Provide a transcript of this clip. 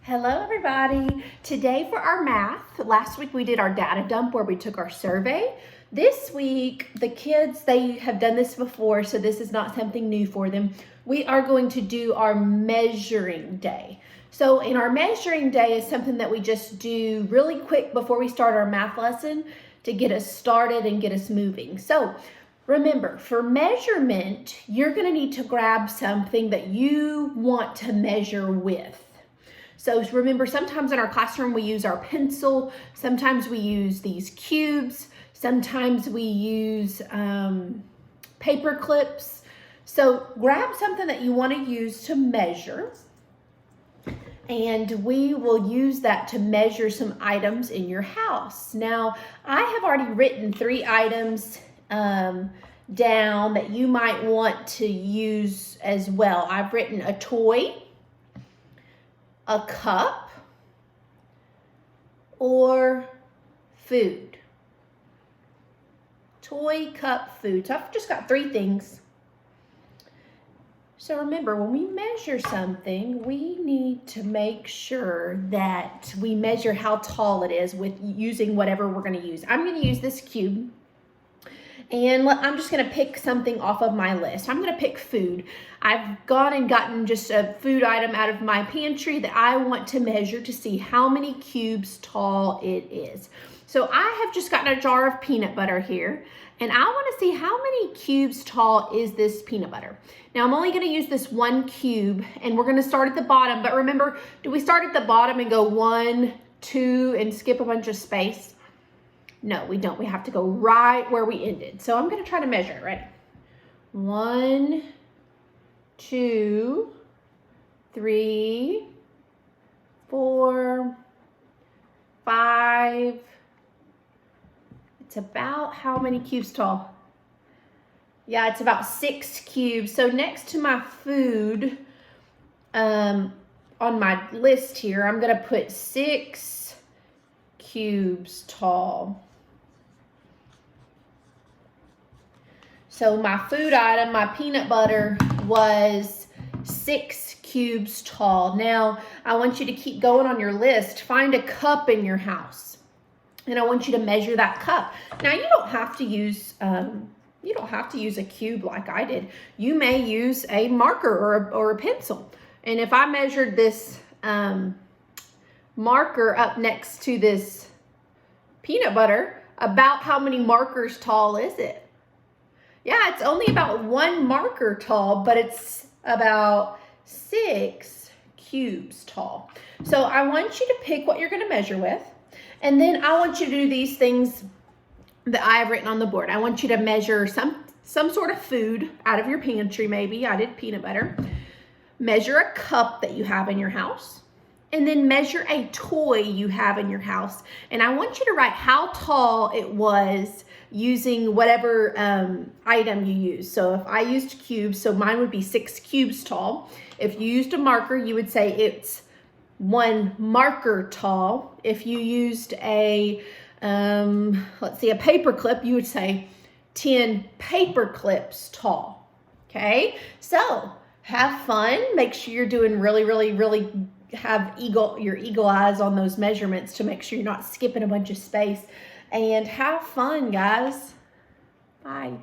Hello everybody. Today for our math, last week we did our data dump where we took our survey. This week the kids, they have done this before, so this is not something new for them. We are going to do our measuring day. So in our measuring day is something that we just do really quick before we start our math lesson to get us started and get us moving. So remember, for measurement, you're going to need to grab something that you want to measure with. So remember, sometimes in our classroom we use our pencil, sometimes we use these cubes, sometimes we use paper clips. So grab something that you want to use to measure, and we will use that to measure some items in your house. Now, I have already written 3 items down that you might want to use as well. I've written a toy, a cup, or food. Toy, cup, food. So I've just got 3 things. So remember, when we measure something, we need to make sure that we measure how tall it is with using whatever we're going to use. I'm going to use this cube. And I'm just going to pick something off of my list. I'm going to pick food. I've gone and gotten just a food item out of my pantry that I want to measure to see how many cubes tall it is. So I have just gotten a jar of peanut butter here, and I want to see how many cubes tall is this peanut butter. Now I'm only going to use this 1 cube, and we're going to start at the bottom. But remember, do we start at the bottom and go 1, 2, and skip a bunch of space? No, we don't. We have to go right where we ended. So I'm going to try to measure, right? 1, 2, 3, 4, 5. It's about how many cubes tall? Yeah, it's about 6 cubes. So next to my food on my list here, I'm going to put 6 cubes tall. So my food item, my peanut butter, was 6 cubes tall. Now, I want you to keep going on your list. Find a cup in your house, and I want you to measure that cup. Now, you don't have to use a cube like I did. You may use a marker or a pencil. And if I measured this marker up next to this peanut butter, about how many markers tall is it? Yeah, it's only about 1 marker tall, but it's about 6 cubes tall. So I want you to pick what you're going to measure with, and then I want you to do these things that I have written on the board. I want you to measure some sort of food out of your pantry, maybe. I did peanut butter. Measure a cup that you have in your house, and then measure a toy you have in your house. And I want you to write how tall it was using whatever item you use. So if I used cubes, so mine would be 6 cubes tall. If you used a marker, you would say it's 1 marker tall. If you used a, let's see, a paper clip, you would say 10 paper clips tall. Okay, so have fun. Make sure you're doing really have your eagle eyes on those measurements to make sure you're not skipping a bunch of space. And have fun, guys. Bye.